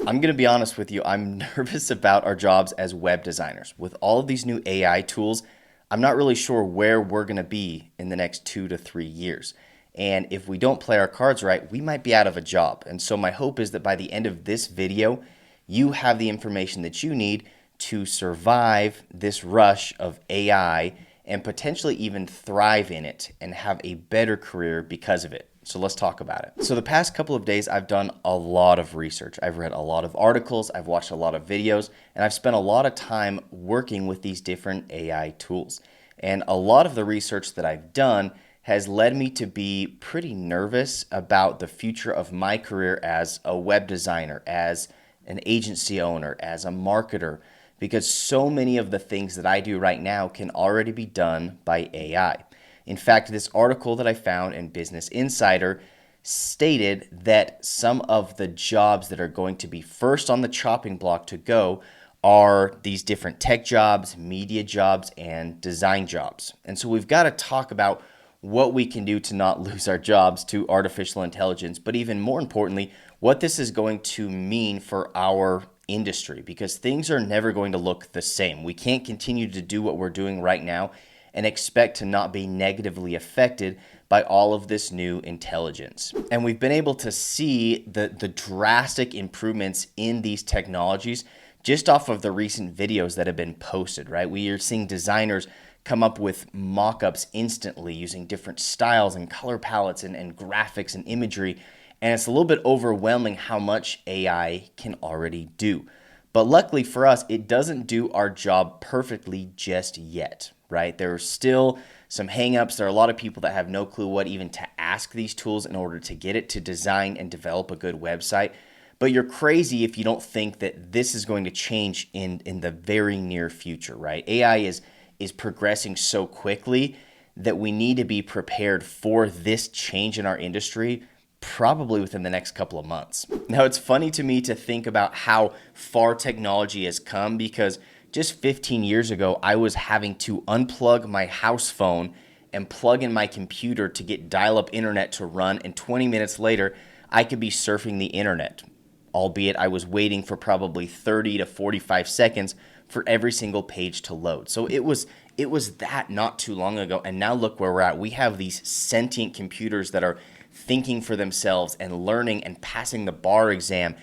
I'm going to be honest with you, I'm nervous about our jobs as web designers. With all of these new AI tools, I'm not really sure where we're going to be in the next 2 to 3 years. And if we don't play our cards right, we might be out of a job. And so my hope is that by the end of this video, you have the information that you need to survive this rush of AI and potentially even thrive in it and have a better career because of it. So let's talk about it. So the past couple of days, I've done a lot of research. I've read a lot of articles, I've watched a lot of videos, and I've spent a lot of time working with these different AI tools. And a lot of the research that I've done has led me to be pretty nervous about the future of my career as a web designer, as an agency owner, as a marketer, because so many of the things that I do right now can already be done by AI. In fact, this article that I found in Business Insider stated that some of the jobs that are going to be first on the chopping block to go are these different tech jobs, media jobs, and design jobs. And so we've got to talk about what we can do to not lose our jobs to artificial intelligence, but even more importantly, what this is going to mean for our industry, because things are never going to look the same. We can't continue to do what we're doing right now and expect to not be negatively affected by all of this new intelligence. And we've been able to see the drastic improvements in these technologies just off of the recent videos that have been posted, right? We are seeing designers come up with mock-ups instantly using different styles and color palettes and graphics and imagery. And it's a little bit overwhelming how much AI can already do. But luckily for us, it doesn't do our job perfectly just yet, right? There are still some hangups. There are a lot of people that have no clue what even to ask these tools in order to get it to design and develop a good website. But you're crazy if you don't think that this is going to change in the very near future, right? AI is progressing so quickly that we need to be prepared for this change in our industry probably within the next couple of months. Now, it's funny to me to think about how far technology has come, because just 15 years ago, I was having to unplug my house phone and plug in my computer to get dial-up internet to run, and 20 minutes later, I could be surfing the internet, albeit I was waiting for probably 30 to 45 seconds for every single page to load. So it was that not too long ago, and now look where we're at. We have these sentient computers that are thinking for themselves and learning and passing the bar exam.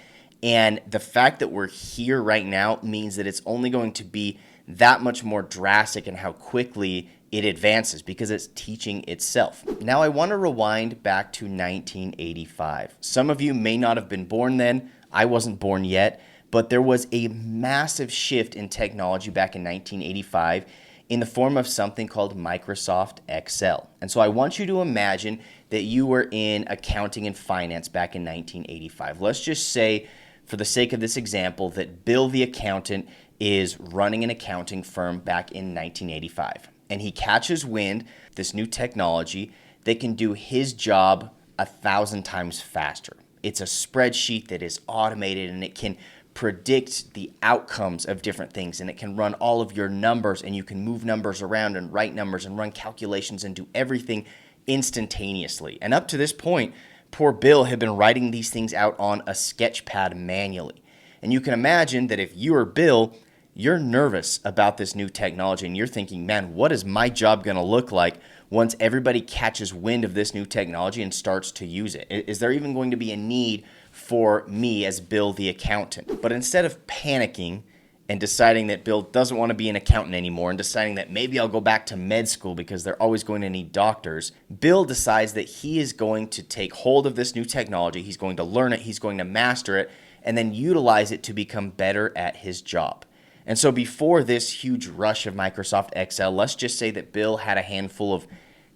And the fact that we're here right now means that it's only going to be that much more drastic in how quickly it advances, because it's teaching itself. Now, I want to rewind back to 1985. Some of you may not have been born then. I wasn't born yet, but there was a massive shift in technology back in 1985 in the form of something called Microsoft Excel. And so I want you to imagine that you were in accounting and finance back in 1985. Let's just say, for the sake of this example, that Bill the accountant is running an accounting firm back in 1985. And he catches wind of this new technology that can do his job 1,000 times faster. It's a spreadsheet that is automated, and it can predict the outcomes of different things, and it can run all of your numbers, and you can move numbers around and write numbers and run calculations and do everything instantaneously. And up to this point, poor Bill had been writing these things out on a sketch pad manually. And you can imagine that if you are Bill, you're nervous about this new technology, and you're thinking, man, what is my job going to look like once everybody catches wind of this new technology and starts to use it? Is there even going to be a need for me as Bill the accountant? But instead of panicking and deciding that Bill doesn't want to be an accountant anymore and deciding that maybe I'll go back to med school because they're always going to need doctors, Bill decides that he is going to take hold of this new technology. He's going to learn it, he's going to master it, and then utilize it to become better at his job. And so before this huge rush of Microsoft Excel, let's just say that Bill had a handful of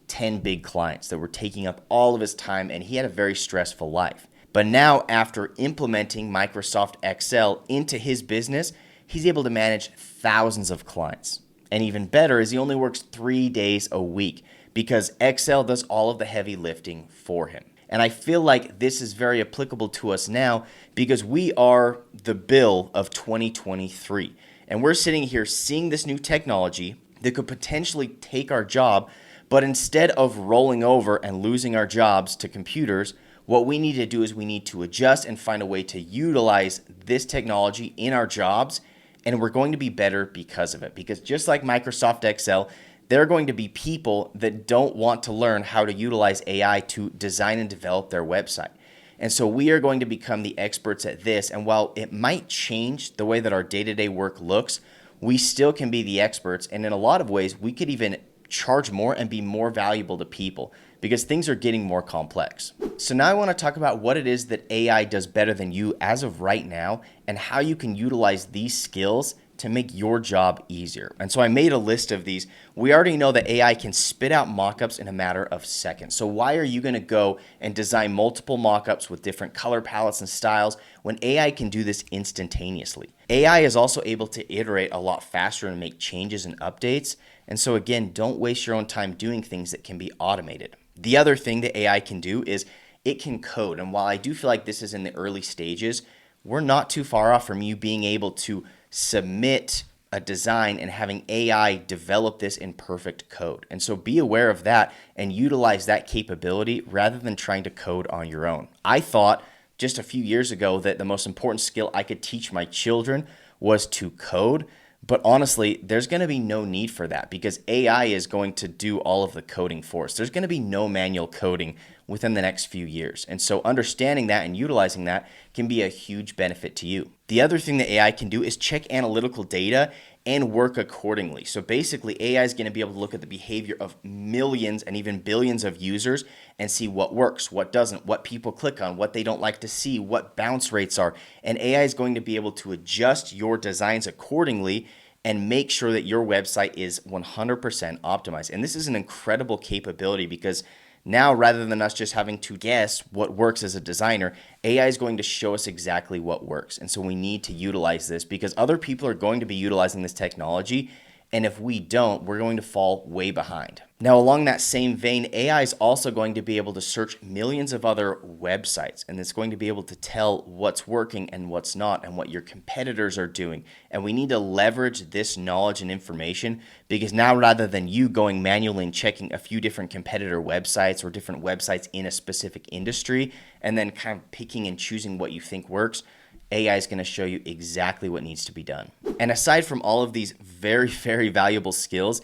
10 big clients that were taking up all of his time, and he had a very stressful life. But now, after implementing Microsoft Excel into his business, he's able to manage thousands of clients. And even better is he only works 3 days a week because Excel does all of the heavy lifting for him. And I feel like this is very applicable to us now because we are the Bill of 2023. And we're sitting here seeing this new technology that could potentially take our job, but instead of rolling over and losing our jobs to computers, What we need to do is we need to adjust and find a way to utilize this technology in our jobs, and we're going to be better because of it. Because just like Microsoft Excel, there are going to be people that don't want to learn how to utilize AI to design and develop their website. And so we are going to become the experts at this. And while it might change the way that our day-to-day work looks, we still can be the experts. And in a lot of ways, we could even charge more and be more valuable to people because things are getting more complex. So now I want to talk about what it is that AI does better than you as of right now and how you can utilize these skills to make your job easier. And so I made a list of these. We already know that AI can spit out mockups in a matter of seconds. So why are you going to go and design multiple mockups with different color palettes and styles when AI can do this instantaneously? AI is also able to iterate a lot faster and make changes and updates. And so again, don't waste your own time doing things that can be automated. The other thing that AI can do is it can code. And while I do feel like this is in the early stages, we're not too far off from you being able to submit a design and having AI develop this in perfect code. And so be aware of that and utilize that capability rather than trying to code on your own. I thought just a few years ago that the most important skill I could teach my children was to code. But honestly, there's going to be no need for that because AI is going to do all of the coding for us. There's going to be no manual coding within the next few years. And so understanding that and utilizing that can be a huge benefit to you. The other thing that AI can do is check analytical data and work accordingly. So basically, AI is going to be able to look at the behavior of millions and even billions of users and see what works, what doesn't, what people click on, what they don't like to see, what bounce rates are. And AI is going to be able to adjust your designs accordingly and make sure that your website is 100% optimized. And this is an incredible capability because now, rather than us just having to guess what works as a designer, AI is going to show us exactly what works. And so we need to utilize this because other people are going to be utilizing this technology. And if we don't, we're going to fall way behind. Now, along that same vein, AI is also going to be able to search millions of other websites, and it's going to be able to tell what's working and what's not and what your competitors are doing. And we need to leverage this knowledge and information because now rather than you going manually and checking a few different competitor websites or different websites in a specific industry and then kind of picking and choosing what you think works, AI is going to show you exactly what needs to be done. And aside from all of these very, very valuable skills,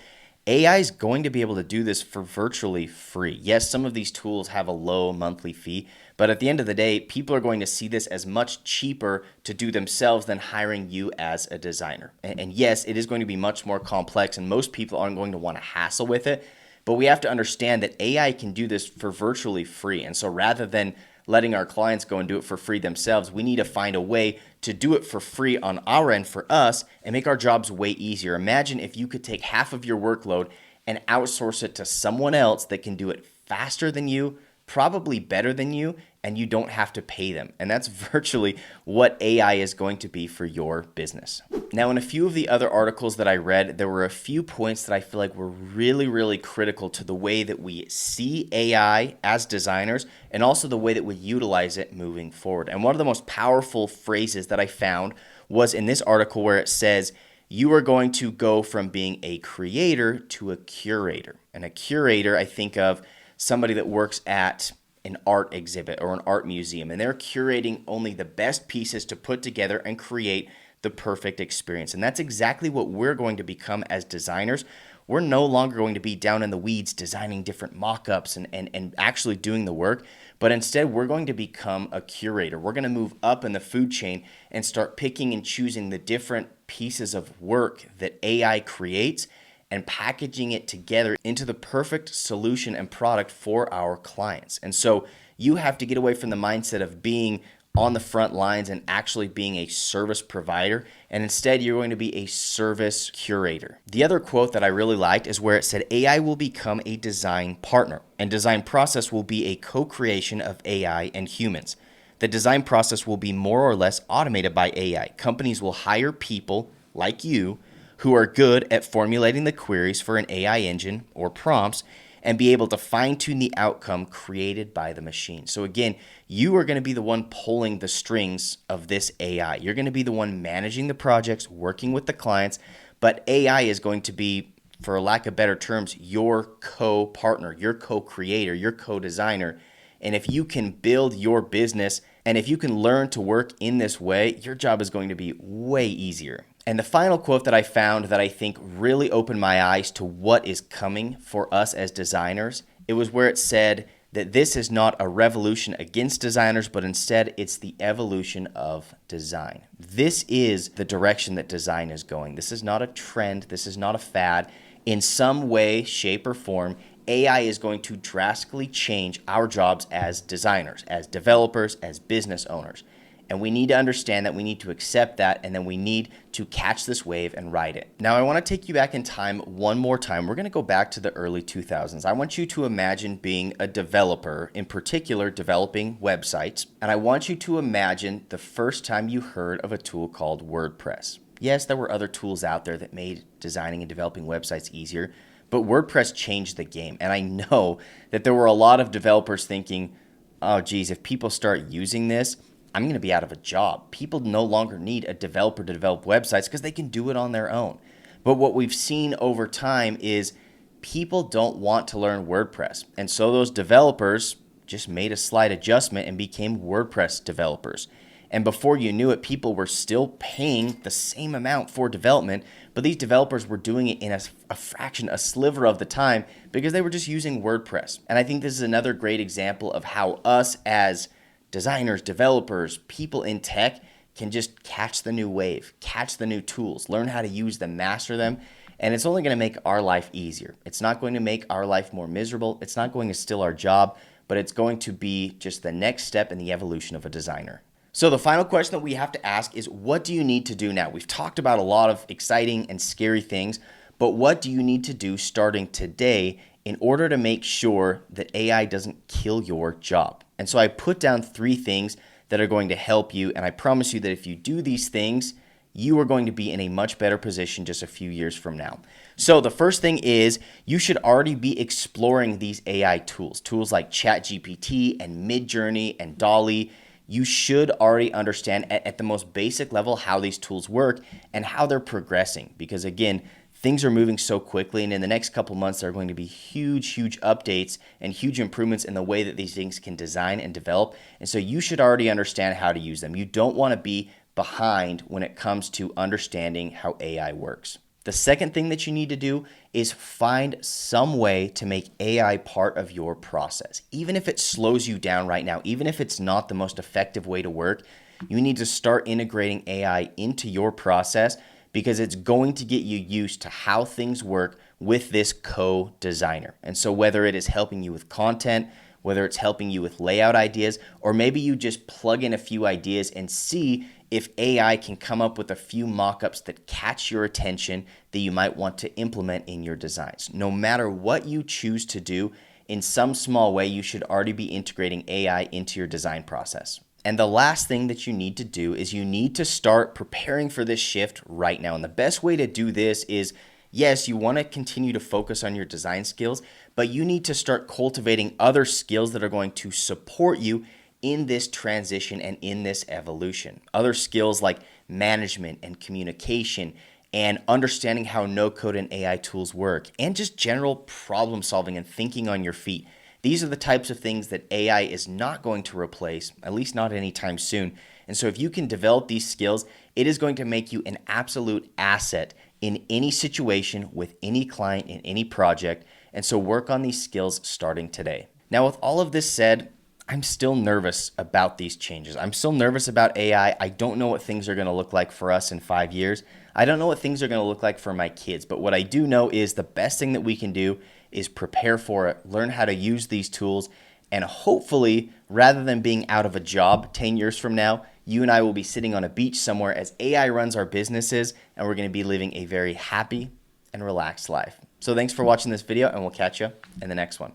AI is going to be able to do this for virtually free. Yes, some of these tools have a low monthly fee, but at the end of the day, people are going to see this as much cheaper to do themselves than hiring you as a designer. And yes, it is going to be much more complex, and most people aren't going to want to hassle with it, but we have to understand that AI can do this for virtually free. And so rather than letting our clients go and do it for free themselves, we need to find a way to do it for free on our end for us and make our jobs way easier. Imagine if you could take half of your workload and outsource it to someone else that can do it faster than you, probably better than you, and you don't have to pay them. And that's virtually what AI is going to be for your business. Now, in a few of the other articles that I read, there were a few points that I feel like were really, really critical to the way that we see AI as designers and also the way that we utilize it moving forward. And one of the most powerful phrases that I found was in this article where it says, you are going to go from being a creator to a curator. And a curator, I think of somebody that works at an art exhibit or an art museum, and they're curating only the best pieces to put together and create the perfect experience. And that's exactly what we're going to become as designers. We're no longer going to be down in the weeds designing different mock-ups and actually doing the work, but instead we're going to become a curator. We're going to move up in the food chain and start picking and choosing the different pieces of work that AI creates and packaging it together into the perfect solution and product for our clients. And so you have to get away from the mindset of being on the front lines and actually being a service provider, and instead you're going to be a service curator. The other quote that I really liked is where it said, AI will become a design partner, and design process will be a co-creation of AI and humans. The design process will be more or less automated by AI. Companies will hire people like you who are good at formulating the queries for an AI engine or prompts and be able to fine-tune the outcome created by the machine. So again, you are going to be the one pulling the strings of this AI. You're going to be the one managing the projects, working with the clients, but AI is going to be, for lack of better terms, your co-partner, your co-creator, your co-designer, And if you can build your business and if you can learn to work in this way, your job is going to be way easier. And the final quote that I found that I think really opened my eyes to what is coming for us as designers, it was where it said that this is not a revolution against designers, but instead it's the evolution of design. This is the direction that design is going. This is not a trend. This is not a fad. In some way, shape, or form, AI is going to drastically change our jobs as designers, as developers, as business owners. And we need to understand that, we need to accept that, and then we need to catch this wave and ride it. Now, I want to take you back in time one more time. We're going to go back to the early 2000s. I want you to imagine being a developer, in particular developing websites. And I want you to imagine the first time you heard of a tool called WordPress. Yes, there were other tools out there that made designing and developing websites easier, but WordPress changed the game. And I know that there were a lot of developers thinking, oh, geez, if people start using this, I'm going to be out of a job. People no longer need a developer to develop websites because they can do it on their own. But what we've seen over time is people don't want to learn WordPress. And so those developers just made a slight adjustment and became WordPress developers. And before you knew it, people were still paying the same amount for development, but these developers were doing it in a fraction, a sliver of the time because they were just using WordPress. And I think this is another great example of how us as designers, developers, people in tech can just catch the new wave, catch the new tools, learn how to use them, master them, and it's only going to make our life easier. It's not going to make our life more miserable. It's not going to steal our job, but it's going to be just the next step in the evolution of a designer. So the final question that we have to ask is, what do you need to do now? We've talked about a lot of exciting and scary things, but what do you need to do starting today in order to make sure that AI doesn't kill your job? And so I put down 3 things that are going to help you, and I promise you that if you do these things, you are going to be in a much better position just a few years from now. So the first thing is you should already be exploring these AI tools, tools like ChatGPT and Midjourney and DALL-E. You should already understand at the most basic level how these tools work and how they're progressing, because again, things are moving so quickly, and in the next couple months, there are going to be huge updates and huge improvements in the way that these things can design and develop. And so you should already understand how to use them. You don't want to be behind when it comes to understanding how AI works. The second thing that you need to do is find some way to make AI part of your process. Even if it slows you down right now, even if it's not the most effective way to work, you need to start integrating AI into your process, because it's going to get you used to how things work with this co-designer. And so whether it is helping you with content, whether it's helping you with layout ideas, or maybe you just plug in a few ideas and see if AI can come up with a few mock-ups that catch your attention that you might want to implement in your designs. No matter what you choose to do, in some small way, you should already be integrating AI into your design process. And the last thing that you need to do is you need to start preparing for this shift right now. And the best way to do this is, yes, you want to continue to focus on your design skills, but you need to start cultivating other skills that are going to support you in this transition and in this evolution. Other skills like management and communication and understanding how no-code and AI tools work, and just general problem solving and thinking on your feet. These are the types of things that AI is not going to replace, at least not anytime soon. And so if you can develop these skills, it is going to make you an absolute asset in any situation with any client in any project. And so work on these skills starting today. Now, with all of this said, I'm still nervous about these changes. I'm still nervous about AI. I don't know what things are going to look like for us in 5 years. I don't know what things are going to look like for my kids. But what I do know is the best thing that we can do is prepare for it, learn how to use these tools, and hopefully, rather than being out of a job 10 years from now, you and I will be sitting on a beach somewhere as AI runs our businesses, and we're going to be living a very happy and relaxed life. So thanks for watching this video, and we'll catch you in the next one.